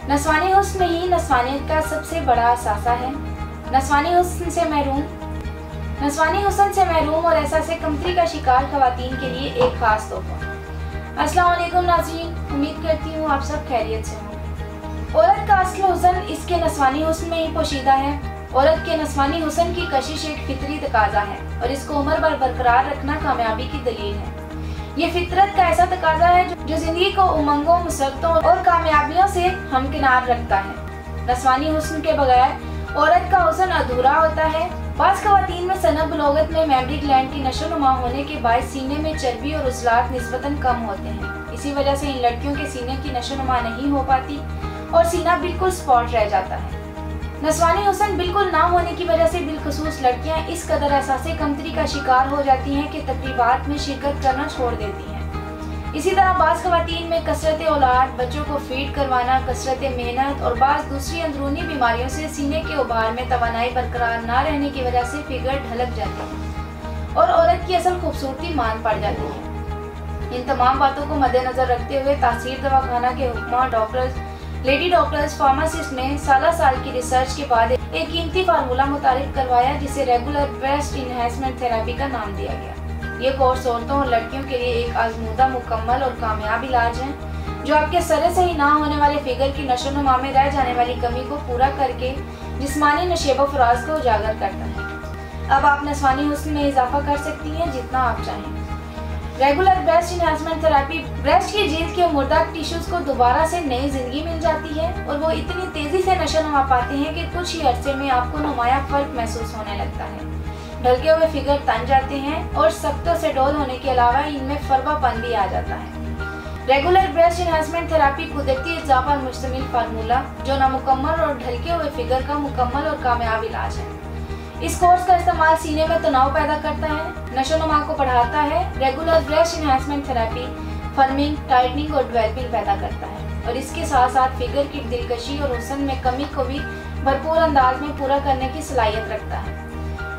नस्वानी हुस्न ही नस्वानियत का सबसे बड़ा असासा है। नस्वानी हुस्न से महरूम और एहसास कमतरी का शिकार खवातीन के लिए एक खास तोहफा। अस्सलाम वालेकुम नाज़रीन, उम्मीद करती हूँ आप सब खैरियत से हों। औरत का असल हुस्न इसके नस्वानी हुस्न में ही पोशीदा है। औरत के नस्वानी हुस्न की कशिश एक फितरी तकाजा है और इसको उम्र भर बरकरार रखना कामयाबी की दलील है। ये फितरत का ऐसा तकाजा है जो जिंदगी को उमंगों, मुसरतों और कामयाबियों से हमकिनार रखता है। नस्वानी हुस्न के बगैर औरत का हुस्न अधूरा होता है। बाज़ ख़वातीन में सनब बलोगत में मेमरी ग्लैंड की नशोनुमा होने के बायस सीने में चर्बी और उज़लात निस्बतन कम होते हैं। इसी वजह से इन लड़कियों के सीने की नशोनुमा नहीं हो पाती और सीना बिल्कुल स्पॉट रह जाता है। नस्वानी हुस्न बिल्कुल ना होने की वजह से बिलखुसूस लड़कियां इस कदर एहसास कमतरी का शिकार हो जाती हैं कि तकरीबात में शिरकत करना छोड़ देती हैं। इसी तरह बाज़ ख़वातीन में कसरत औलाद, बच्चों को फीड करवाना, कसरत मेहनत और बाज़ दूसरी अंदरूनी बीमारियों से सीने के उभार में तवानाई बरकरार ना रहने की वजह से फिगर ढलक जाती है और औरत की असल खूबसूरती मान पड़ जाती है। इन तमाम बातों को मद्देनजर रखते हुए तासीर दवाखाना के हुक्मा, डॉक्टर्स, लेडी डॉक्टर्स, फार्मासिस्ट ने साल की रिसर्च के बाद एक कीमती फार्मूला मुतारिफ करवाया जिसे रेगुलर ब्रेस्ट इनहेंसमेंट थेरेपी का नाम दिया गया। ये कोर्स औरतों और लड़कियों के लिए एक आजमूदा, मुकम्मल और कामयाब इलाज है जो आपके सरे से ही ना होने वाले फिगर की नशोनुमा में रह जाने वाली कमी को पूरा करके जिस्मानी नशेब फराज को उजागर करता है। अब आप नस्वानी हुस्न में इजाफा कर सकती हैं जितना आप चाहें। Regular breast enhancement therapy breast की जिल्द के मुर्दा टिश्यूज को दोबारा से नई जिंदगी मिल जाती है और वो इतनी तेजी से नशोनुमा पाते हैं कि कुछ ही अरसे में आपको नुमाया फर्क महसूस होने लगता है। ढलके हुए फिगर तन जाते हैं और सख्तों से डोल होने के अलावा इनमें फरवापन भी आ जाता है। रेगुलर ब्रेस्ट इनहेंसमेंट थेरेपी कुदरती अज़्ज़ा पर मुश्तमिल फार्मूला जो नामुकम्मल और ढलके हुए फिगर का मुकम्मल और कामयाब इलाज है। इस कोर्स का इस्तेमाल सीने में तनाव पैदा करता है, नशोनुमा को बढ़ाता है। Regular breast enhancement therapy forming, tightening और डेवलपिंग पैदा करता है और इसके साथ साथ फिगर की दिलकशी और हुस्न में कमी को भी भरपूर अंदाज में पूरा करने की सलाहियत रखता है।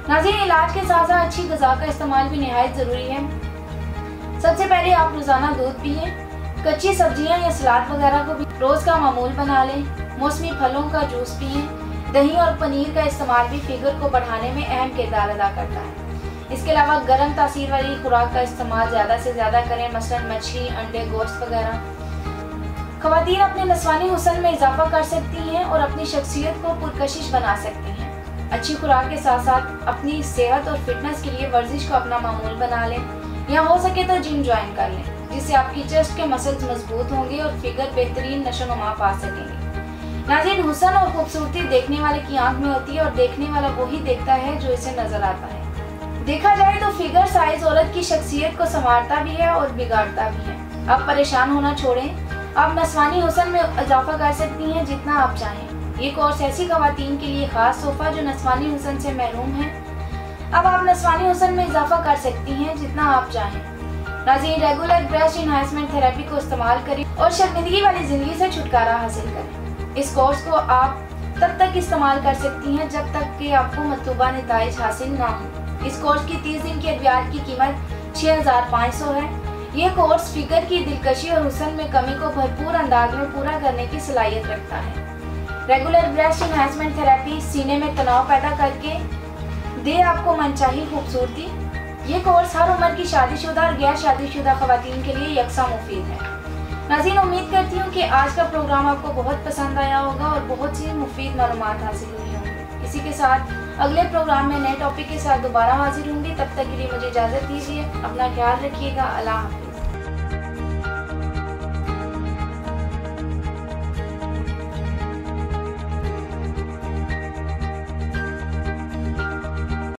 नाज़रीन, इलाज के साथ साथ अच्छी ग़िज़ा का इस्तेमाल भी निहायत ज़रूरी है। सबसे पहले आप रोज़ाना दूध पिए, कच्ची सब्जियाँ या सलाद वगैरह को भी रोज़ का मामूल बना लें। मौसमी फलों का जूस पिए। दही और पनीर का इस्तेमाल भी फिगर को बढ़ाने में अहम किरदार अदा करता है। इसके अलावा गर्म तासीर वाली खुराक का इस्तेमाल ज़्यादा से ज़्यादा करें, मसलन मछली, अंडे, गोश्त वगैरह। ख़वातीन अपने नस्वानी हुस्न में इजाफा कर सकती हैं और अपनी शख्सियत को पुरकशिश बना सकती हैं। अच्छी खुराक के साथ साथ अपनी सेहत और फिटनेस के लिए वर्जिश को अपना मामूल बना लें या हो सके तो जिम ज्वाइन कर लें, जिससे आपकी चेस्ट के मसल्स मजबूत होंगे और फिगर बेहतरीन नशोनुमा पा सकेंगे। नाज़रीन, हुस्न और खूबसूरती देखने वाले की आंख में होती है और देखने वाला वही देखता है जो इसे नजर आता है। देखा जाए तो फिगर साइज औरत की शख्सियत को संवारता भी है और बिगाड़ता भी है। अब परेशान होना छोड़ें, आप नस्वानी हुस्न में इजाफा कर सकती हैं जितना आप चाहें। ये कोर्स ऐसी ख़वातीन के लिए खास तोहफा जो नस्वानी हुस्न से महरूम है। अब आप नस्वानी हुस्न में इजाफा कर सकती हैं जितना आप चाहें। नाज़रीन, रेगुलर ब्रेस्ट इनहेंसमेंट थेरेपी को इस्तेमाल करें और शर्मिंदगी वाली जिंदगी से छुटकारा हासिल करें। इस कोर्स को आप तब तक इस्तेमाल कर सकती हैं जब तक कि आपको मतलूबा नताइज हासिल ना हो। इस कोर्स की 30 दिन की अद्वियात की कीमत 6500 है। ये कोर्स फिगर की दिलकशी और हुस्न में कमी को भरपूर अंदाज में पूरा करने की सलाहियत रखता है। रेगुलर ब्रेस्ट इनहेंसमेंट थेरेपी सीने में तनाव पैदा करके दे आपको मनचाही खूबसूरती। ये कोर्स हर उम्र की शादीशुदा और गैर शादीशुदा ख़वातीन के लिए यकसा मुफीद है। नाज़रीन, उम्मीद करती हूँ कि आज का प्रोग्राम आपको बहुत पसंद आया होगा और बहुत सी मुफीद मालूमात हासिल हुई होंगी। इसी के साथ अगले प्रोग्राम में नए टॉपिक के साथ दोबारा हाजिर होंगी। तब तक के लिए मुझे इजाज़त दीजिए। अपना ख्याल रखिएगा। अल्लाह हाफ़िज़।